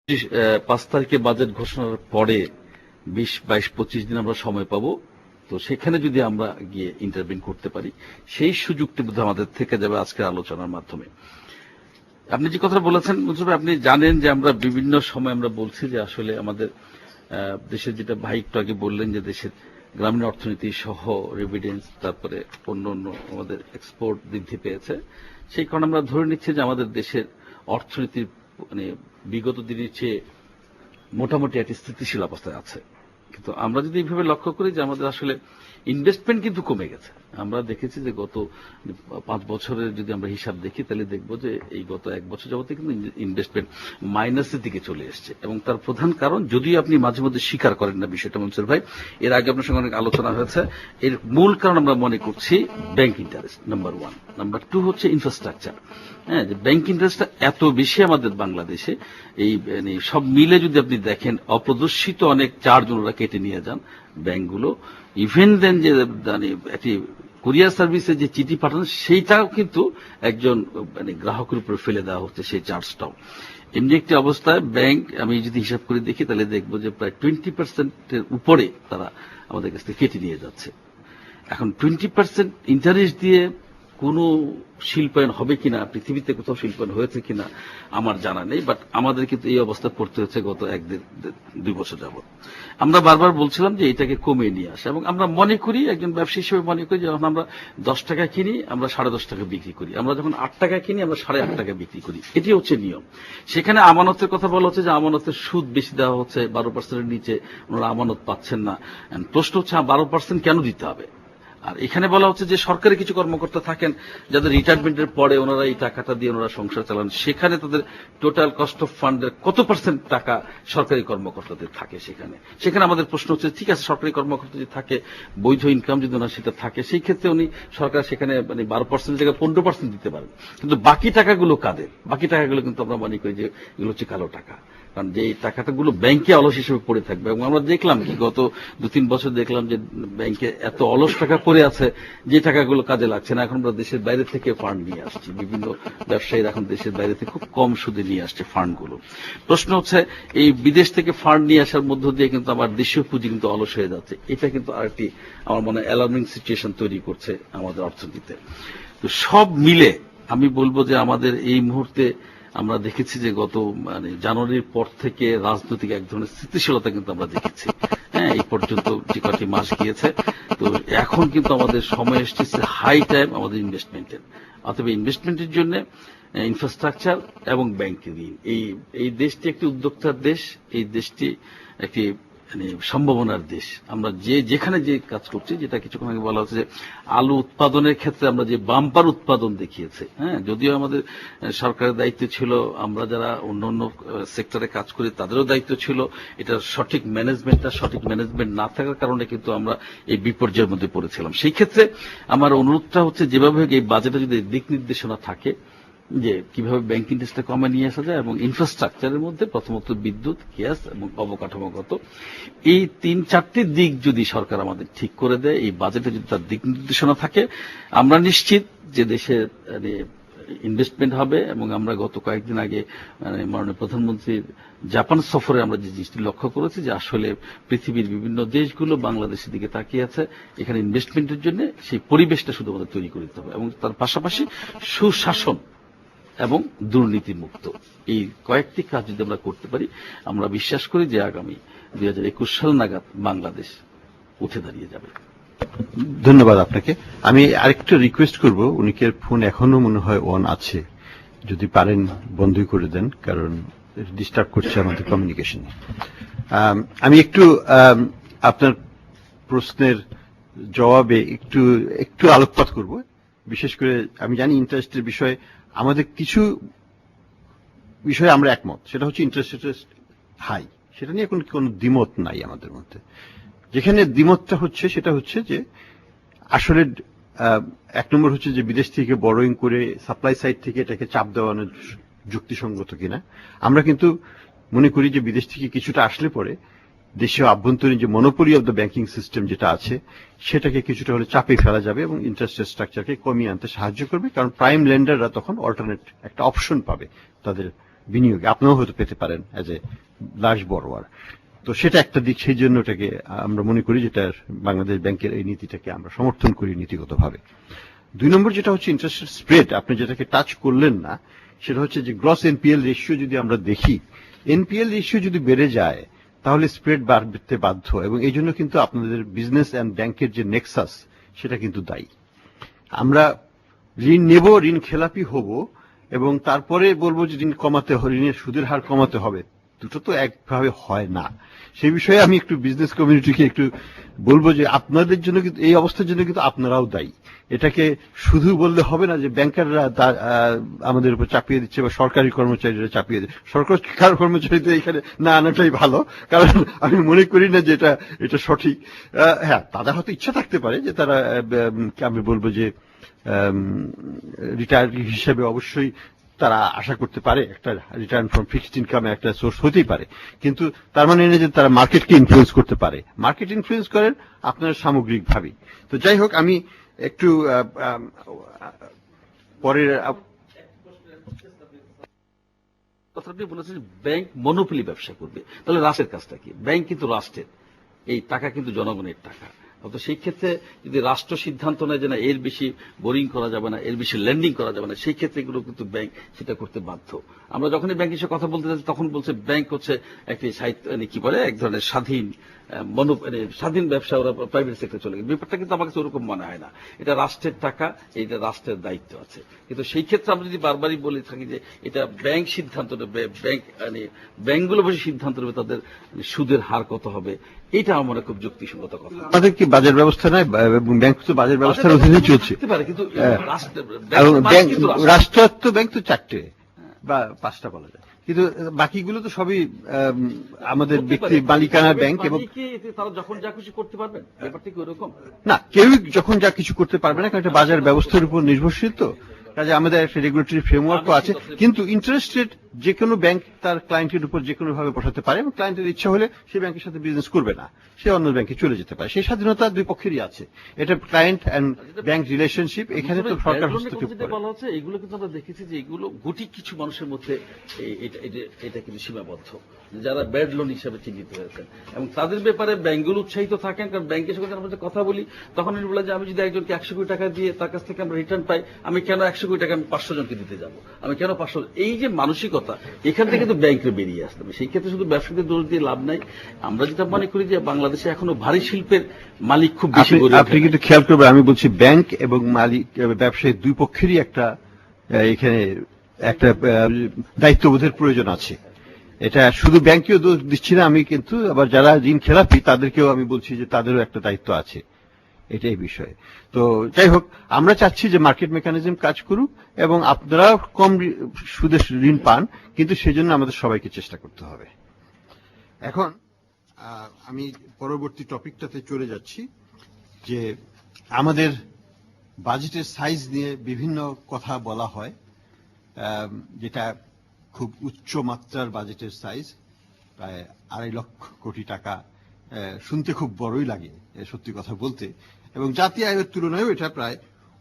5 তারিখে বাজেট ঘোষণার পরে 20, 22, 25 দিন আমরা সময় পাবো। তো সেখানে যদি আমরা গিয়ে ইন্টারভিন করতে পারি, সেই সুযোগটি বোধহয় আমাদের থেকে যাবে আজকের আলোচনার মাধ্যমে। আপনি যে কথা বলেছেন মুজিব ভাই, আপনি জানেন যে আমরা বিভিন্ন সময় আমরা বলছি যে আসলে আমাদের দেশের, যেটা ভাই একটু আগে বললেন, যে দেশের গ্রামীণ অর্থনীতি সহ রেভিডেন্স, তারপরে অন্য অন্য আমাদের এক্সপোর্ট বৃদ্ধি পেয়েছে। সেই কারণে আমরা ধরে নিচ্ছি যে আমাদের দেশের অর্থনীতির মানে বিগত দিনের চেয়ে মোটামুটি একটি স্থিতিশীল অবস্থায় আছে। কিন্তু আমরা যদি এইভাবে লক্ষ্য করি যে আমাদের আসলে ইনভেস্টমেন্ট কিন্তু কমে গেছে। আমরা দেখেছি যে গত 5 বছরের যদি আমরা হিসাব দেখি, তাহলে দেখব যে এই গত 1 বছর যাবতে কিন্তু ইনভেস্টমেন্ট মাইনাসের দিকে চলে এসছে। এবং তার প্রধান কারণ, যদিও আপনি মাঝে মধ্যে স্বীকার করেন না বিষয়টা মনসুর ভাই, এর আগে আপনার সঙ্গে অনেক আলোচনা হয়েছে, এর মূল কারণ আমরা মনে করছি ব্যাংক ইন্টারেস্ট নাম্বার 1, নাম্বার 2 হচ্ছে ইনফ্রাস্ট্রাকচার। হ্যাঁ, যে ব্যাংক ইন্টারেস্টটা এত বেশি আমাদের বাংলাদেশে, এই সব মিলে যদি আপনি দেখেন, অপ্রদর্শিত অনেক চার্জ ওরা কেটে নিয়ে যান ব্যাংকগুলো। ইভেন দেন যে একটি কুরিয়ার সার্ভিসে যে চিঠি পাঠানো, সেইটাও কিন্তু একজন গ্রাহকের উপর ফেলে দেওয়া হচ্ছে, সেই চার্জটাও। এমনি একটি অবস্থায় ব্যাংক, আমি যদি হিসাব করে দেখি, তাহলে দেখবো যে প্রায় 20% উপরে তারা আমাদের কাছ থেকে কেটে নিয়ে যাচ্ছে। এখন 20% ইন্টারেস্ট দিয়ে কোনো শিল্পায়ন হবে কিনা, পৃথিবীতে কোথাও শিল্পায়ন হয়েছে কিনা আমার জানা নেই, বাট আমাদের কিন্তু এই অবস্থা পড়তে হচ্ছে গত 1-2 বছর যাবত। আমরা বারবার বলছিলাম যে এটাকে কমিয়ে নিয়ে আসে, এবং আমরা মনে করি, একজন ব্যবসায়ী হিসেবে মনে করি, যখন আমরা 10 টাকা কিনি আমরা 10.5 টাকা বিক্রি করি, আমরা যখন 8 টাকা কিনি আমরা 8.5 টাকা বিক্রি করি। এটি হচ্ছে নিয়ম। সেখানে আমানতের কথা বলা হচ্ছে যে আমানতের সুদ বেশি দেওয়া হচ্ছে, 12%-এর নিচে ওনারা আমানত পাচ্ছেন না। প্রশ্ন হচ্ছে 12% কেন দিতে হবে? আর এখানে বলা হচ্ছে যে সরকারি কিছু কর্মকর্তা থাকেন যাদের রিটায়ারমেন্টের পরে ওনারা এই টাকাটা দিয়ে ওনারা সংসার চালান, সেখানে তাদের টোটাল কস্ট অফ ফান্ডের কত পার্সেন্ট টাকা সরকারি কর্মকর্তাদের থাকে সেখানে আমাদের প্রশ্ন হচ্ছে, ঠিক আছে, সরকারি কর্মকর্তা যদি থাকে, বৈধ ইনকাম যদি ওনার সেটা থাকে, সেই ক্ষেত্রে উনি সরকার সেখানে 12% জায়গায় 15% দিতে পারেন। কিন্তু বাকি টাকাগুলো কাদের? বাকি টাকাগুলো কিন্তু আমরা মনে করি যে এগুলো হচ্ছে কালো টাকা। কারণ যে টাকাগুলো ব্যাংকে অলস হিসেবে পড়ে থাকবে, এবং আমরা দেখলাম কি গত 2-3 বছর দেখলাম যে ব্যাংকে এত অলস টাকা পড়ে আছে যে টাকাগুলো কাজে লাগছে না। এখন আমরা দেশের বাইরে থেকে ফান্ড নিয়ে আসছি, বিভিন্ন ব্যবসায়ীরা এখন দেশের বাইরে থেকে খুব কম সুদে নিয়ে আসছে ফান্ডগুলো। প্রশ্ন হচ্ছে, এই বিদেশ থেকে ফান্ড নিয়ে আসার মধ্য দিয়ে কিন্তু আমার দেশীয় পুঁজি কিন্তু অলস হয়ে যাচ্ছে। এটা কিন্তু আরেকটি আমার মনে হয় অ্যালার্মিং সিচুয়েশন তৈরি করছে আমাদের অর্থনীতিতে। তো সব মিলে আমি বলবো যে আমাদের এই মুহূর্তে আমরা দেখেছি যে গত জানুয়ারির পর থেকে রাজনৈতিক এক ধরনের স্থিতিশীলতা কিন্তু আমরা দেখেছি। হ্যাঁ, এই পর্যন্ত যে কয়েকটি মাস গিয়েছে, তো এখন কিন্তু আমাদের সময় এসেছে হাই টাইম আমাদের ইনভেস্টমেন্টের। অথবা ইনভেস্টমেন্টের জন্য ইনফ্রাস্ট্রাকচার এবং ব্যাংকিং, এই দেশটি একটি উদ্যোক্তার দেশ, এই দেশটি একটি সম্ভাবনার দেশ। আমরা যেখানে যে কাজ করছি, যেটা কিছুক্ষণ আগে বলা হচ্ছে যে আলু উৎপাদনের ক্ষেত্রে আমরা যে বাম্পার উৎপাদন দেখিয়েছে, হ্যাঁ, যদিও আমাদের সরকারের দায়িত্ব ছিল, আমরা যারা অন্য অন্য সেক্টরে কাজ করি তাদেরও দায়িত্ব ছিল, এটার সঠিক ম্যানেজমেন্ট না থাকার কারণে কিন্তু আমরা এই বিপর্যয়ের মধ্যে পড়েছিলাম। সেই ক্ষেত্রে আমার অনুরোধটা হচ্ছে, যেভাবে এই বাজেটে যদি দিক নির্দেশনা থাকে যে কিভাবে ব্যাংক ইন্টারেস্টটা কমে নিয়ে আসা যায়, এবং ইনফ্রাস্ট্রাকচারের মধ্যে প্রথমত বিদ্যুৎ, গ্যাস এবং অবকাঠামোগত, এই 3-4টি দিক যদি সরকার আমাদের ঠিক করে দেয়, এই বাজেটে যদি তার দিক নির্দেশনা থাকে, আমরা নিশ্চিত যে দেশের ইনভেস্টমেন্ট হবে। এবং আমরা গত কয়েকদিন আগে মাননীয় প্রধানমন্ত্রীর জাপান সফরে আমরা যে জিনিসটি লক্ষ্য করেছি, যে আসলে পৃথিবীর বিভিন্ন দেশগুলো বাংলাদেশের দিকে তাকিয়ে আছে এখানে ইনভেস্টমেন্টের জন্য, সেই পরিবেশটা শুধু আমাদের তৈরি করে দিতে হবে, এবং তার পাশাপাশি সুশাসন এবং দুর্নীতি মুক্ত, এই কয়েকটি কাজ যদি আমরা করতে পারি, আমরা বিশ্বাস করি যে আগামী 2021 সাল নাগাদ বাংলাদেশ উঠে দাঁড়িয়ে যাবে। ধন্যবাদ আপনাকে। আমি আরেকটু রিকোয়েস্ট করব, উনিকের ফোন এখনো মনে হয় অন আছে, যদি পারেন বন্ধ করে দেন, কারণ ডিস্টার্ব করছে আমাদের কমিউনিকেশনে। আমি একটু আপনার প্রশ্নের জবাবে একটু আলোকপাত করব। বিশেষ করে আমি জানি ইন্টারেস্টের বিষয়ে আমাদের কিছু বিষয়ে আমরা একমত, সেটা হচ্ছে ইন্টারেস্ট হাই, সেটা নিয়ে কোনো দ্বিমত নাই আমাদের মধ্যে। যেখানে দ্বিমতটা হচ্ছে সেটা হচ্ছে যে আসলে 1 নম্বর হচ্ছে যে বিদেশ থেকে বরোইং করে সাপ্লাই সাইড থেকে এটাকে চাপ দেওয়ানোর যুক্তিসঙ্গত কিনা। আমরা কিন্তু মনে করি যে বিদেশ থেকে কিছুটা আসলে পরে দেশীয় আভ্যন্তরীণ যে monopoly of the banking system যেটা আছে সেটাকে কিছুটা হলে চাপে ফেলা যাবে এবং ইন্টারেস্ট স্ট্রাকচারকে কমিয়ে আনতে সাহায্য করবে, কারণ প্রাইম লেন্ডাররা তখন অল্টারনেট একটা অপশন পাবে তাদের বিনিয়োগে আপনিও হয়তো পেতে পারেন অ্যাজ এ লার্জ বড়োয়ার। তো সেটা একটা দিক, সেই জন্য এটাকে আমরা মনে করি যেটা বাংলাদেশ ব্যাংকের এই নীতিটাকে আমরা সমর্থন করি নীতিগতভাবে। 2 নম্বর যেটা হচ্ছে ইন্টারেস্ট স্প্রেড, আপনি যেটাকে টাচ করলেন না, সেটা হচ্ছে যে গ্রস এনপিএল রেশিও যদি আমরা দেখি, এনপিএল রেশিও যদি বেড়ে যায় তাহলে স্প্রেড বাড়তে বাধ্য, এবং এই জন্য কিন্তু আপনাদের বিজনেস অ্যান্ড ব্যাংকের যে নেক্সাস সেটা কিন্তু দায়ী। আমরা ঋণ নেব, ঋণ খেলাপি হব, এবং তারপরে বলবো যে ঋণ কমাতে হবে, ঋণের সুদের হার কমাতে হবে, দুটো তো একভাবে হয় না। সেই বিষয়ে আমি একটু বিজনেস কমিউনিটিকে একটু বলবো যে আপনাদের জন্য কিন্তু এই অবস্থার জন্য কিন্তু আপনারাও দায়ী। এটাকে শুধু বললে হবে না যে ব্যাংকাররা আমাদের উপর চাপিয়ে দিচ্ছে বা সরকারি কর্মচারীরা চাপিয়ে দিচ্ছে। সরকারি কর্মচারীদের এখানে না আনাটাই ভালো, কারণ আমি মনে করি না যে এটা সঠিক। হ্যাঁ, তাদের হয়তো ইচ্ছা থাকতে পারে যে তারা, আমি বলবো যে রিটায়ার হিসেবে অবশ্যই তারা আশা করতে পারে একটা রিটার্ন ফ্রম ফিক্সড ইনকামে একটা সোর্স হতেই পারে, কিন্তু তার মানে না যে তারা মার্কেটকে ইনফ্লুয়েন্স করতে পারে। মার্কেট ইনফ্লুয়েন্স করেন আপনারা সামগ্রিকভাবেই। তো যাই হোক, আমি একটু পরের কথা আপনি বলেছেন ব্যাংক মনোপলি ব্যবসা করবে, তাহলে রাষ্ট্রের কাজটা কি? ব্যাংক কিন্তু রাষ্ট্রের, এই টাকা কিন্তু জনগণের টাকা। তো সেই ক্ষেত্রে যদি রাষ্ট্র সিদ্ধান্ত নেয় যে না এর বেশি বোরিং করা যাবে না, এর বেশি লেন্ডিং করা যাবে না, সেই ক্ষেত্রে এগুলো কিন্তু ব্যাংক সেটা করতে বাধ্য। আমরা যখনই ব্যাংকের সাথে কথা বলতে যাচ্ছি তখন বলছে ব্যাংক হচ্ছে একটি সাহিত্য, কি বলে, এক ধরনের স্বাধীন স্বাধীন ব্যবসা, ওরা প্রাইভেট সেক্টরে চলে গেছে। ব্যাপারটা কিন্তু আমার কাছে ওরকম মনে হয় না। এটা রাষ্ট্রের টাকা, এটা রাষ্ট্রের দায়িত্ব আছে। কিন্তু সেই ক্ষেত্রে আমরা যদি বারবারই বলে থাকি যে এটা ব্যাংক সিদ্ধান্ত নেবে, ব্যাংকগুলো বসে সিদ্ধান্ত নেবে তাদের সুদের হার কত হবে, এটা আমার খুব যুক্তিসঙ্গত কথা। আমাদের কি বাজার ব্যবস্থা নাই? ব্যাংক তো বাজার ব্যবস্থার অধীনেই চলছে। কিন্তু রাষ্ট্রায়ত্ত ব্যাংক তো 4টে বা 5টা বলা যায়, কিন্তু বাকিগুলো তো সবই আমাদের ব্যক্তি মালিকানার ব্যাংক, এবং তারা যখন যা খুশি করতে পারবেন, ব্যাপারটা কি ওরকম না, কেউই যখন যা কিছু করতে পারবে না, কারণ এটা বাজার ব্যবস্থার উপর নির্ভরশীল। তো কাজে আমাদের একটা রেগুলেটরি ফ্রেমওয়ার্কও আছে, কিন্তু ইন্টারেস্ট রেট যে কোনো ব্যাংক তার ক্লায়েন্টের উপর যে কোনো ভাবে বসাতে পারে, এবং ক্লায়েন্টের ইচ্ছা হলে সেই ব্যাংকের সাথে বিজনেস করবে না, সে অন্য ব্যাংকে চলে যেতে পারে। সেই স্বাধীনতা দুই পক্ষেরই আছে। এটা ক্লায়েন্ট এন্ড ব্যাংক রিলেশনশিপ, এখানে তো সরকার হস্তক্ষেপ করে। বলা হচ্ছে এগুলো কিন্তু আমরা দেখেছি যে এগুলো গুটি কিছু মানুষের মধ্যে এটা কিন্তু সীমাবদ্ধ, যারা ব্যাড লোন হিসাবে চিহ্নিত হয়েছেন, এবং তাদের ব্যাপারে ব্যাংকগুলো উৎসাহিত থাকেন। কারণ ব্যাংকের সঙ্গে আমরা কথা বলি তখন উনি বলে যে আমি যদি একজনকে 100 কোটি টাকা দিয়ে তার কাছ থেকে আমরা রিটার্ন পাই, আমি কেন 100 কোটি টাকা আমি 500 জনকে দিতে যাব, আমি কেন 500? এই যে মানসিকতা, এখান থেকে কিন্তু ব্যাংকে বেরিয়ে আসতে হবে। সেই ক্ষেত্রে শুধু ব্যবসায়ীদের দোষ দিয়ে লাভ নাই। আমরা যেটা মনে করি যে বাংলাদেশে এখনো ভারী শিল্পের মালিক খুব বেশি। আপনি কিন্তু খেয়াল করবেন, আমি বলছি ব্যাংক এবং মালিক ব্যবসায়ী দুই পক্ষেরই এখানে একটা দায়িত্ববোধের প্রয়োজন আছে। এটা শুধু ব্যাংকেও দোষ দিচ্ছি না আমি, কিন্তু আবার যারা ঋণ খেলাপি তাদেরকেও আমি বলছি যে তাদেরও একটা দায়িত্ব আছে এটাই বিষয়। তো যাই হোক, আমরা চাচ্ছি যে মার্কেট মেকানিজম কাজ করুক এবং আপনারা কম সুদে ঋণ পান, কিন্তু সেজন্য আমাদের সবাইকে চেষ্টা করতে হবে। এখন আমি পরবর্তী টপিকটাতে চলে যাচ্ছি, যে আমাদের বাজেটের সাইজ নিয়ে বিভিন্ন কথা বলা হয়, যেটা খুব উচ্চ মাত্রার বাজেটের সাইজ, প্রায় 2.5 লক্ষ কোটি টাকা। শুনতে খুব বড়ই লাগে সত্যি কথা বলতে, এবং জাতীয় আয়ের তুলনায়ও এটা প্রায়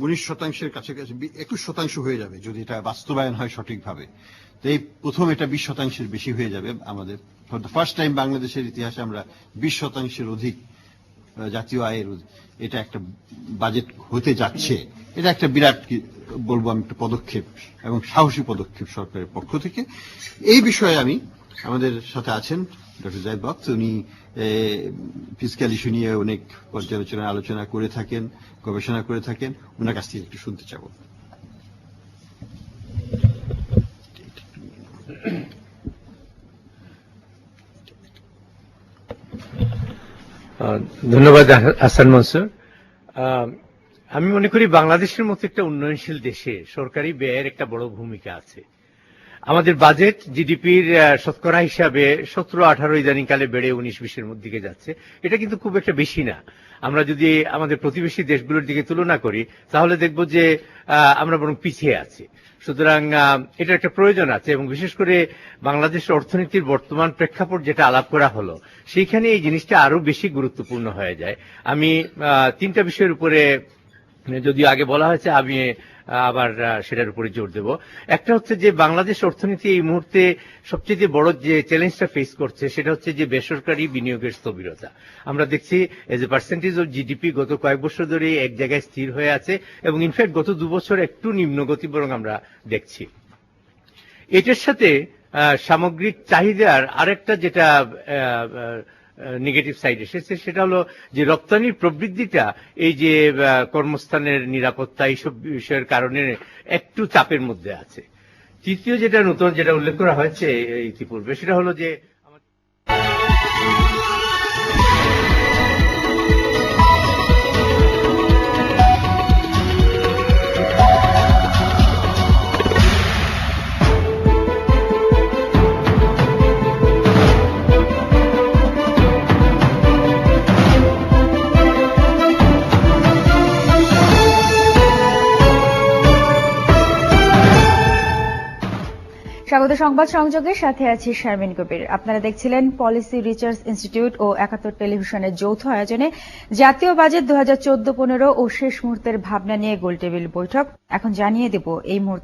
19% কাছাকাছি, 21% হয়ে যাবে যদি এটা বাস্তবায়ন হয় সঠিকভাবে। তো এই প্রথম এটা 20% বেশি হয়ে যাবে। আমাদের ফর দ্য ফার্স্ট টাইম বাংলাদেশের ইতিহাসে আমরা 20% অধিক জাতীয় আয়ের এটা একটা বাজেট হতে যাচ্ছে। এটা একটা বিরাট, বলবো আমি, একটা পদক্ষেপ এবং সাহসী পদক্ষেপ সরকারের পক্ষ থেকে। এই বিষয়ে আমাদের সাথে আছেন ডক্টর জাহিদ বক্স। উনি ফিসক্যাল ইস্যু নিয়ে অনেক পর্যালোচনা আলোচনা করে থাকেন, গবেষণা করে থাকেন। ওনার কাছ থেকে একটু শুনতে চাবো। ধন্যবাদ হাসান মনসুর। আমি মনে করি বাংলাদেশের মতো একটা উন্নয়নশীল দেশে সরকারি ব্যয়ের একটা বড় ভূমিকা আছে। আমাদের বাজেট জিডিপির শতকরা হিসাবে 17-18 ইদানিংকালে বেড়ে 19-20-এর দিকে যাচ্ছে। এটা কিন্তু খুব একটা বেশি না। আমরা যদি আমাদের প্রতিবেশী দেশগুলোর দিকে তুলনা করি তাহলে দেখব যে আমরা বরং পিছিয়ে আছি। সুতরাং এটা একটা প্রয়োজন আছে, এবং বিশেষ করে বাংলাদেশের অর্থনীতির বর্তমান প্রেক্ষাপট যেটা আলাপ করা হলো, সেইখানে এই জিনিসটা আরো বেশি গুরুত্বপূর্ণ হয়ে যায়। আমি 3টা বিষয়ের উপরে, যদিও আগে বলা হয়েছে আমি আবার সেটার উপরে জোর দেব। একটা হচ্ছে যে বাংলাদেশ অর্থনীতি এই মুহূর্তে সবচেয়ে বড় যে চ্যালেঞ্জটা ফেস করছে সেটা হচ্ছে যে বেসরকারি বিনিয়োগের স্থবিরতা। আমরা দেখছি as a percentage of GDP গত কয়েক বছর ধরে এক জায়গায় স্থির হয়ে আছে এবং ইনফ্যাক্ট গত 2 বছর একটু নিম্নগতি বরং আমরা দেখছি। এটার সাথে সামগ্রিক চাহিদার আরেকটা যেটা নেগেটিভ সাইড এসেছে সেটা হলো যে রপ্তানির প্রবৃদ্ধিটা এই যে কর্মস্থানের নিরাপত্তা এইসব বিষয়ের কারণে একটু চাপের মধ্যে আছে। তৃতীয় যেটা নতুন যেটা উল্লেখ করা হয়েছে ইতিপূর্বে সেটা হলো যে স্বাগত সংবাদ সংযোগের সাথে আছি শারমিন কবির। আপনারা দেখছিলেন পলিসি রিসার্চ ইনস্টিটিউট ও ৭১ টেলিভিশনের যৌথ আয়োজনে জাতীয় বাজেট 2014-15 ও শেষ মুহূর্তের ভাবনা নিয়ে গোলটেবিল বৈঠক। এখন জানিয়ে দেব এই মুহূর্তে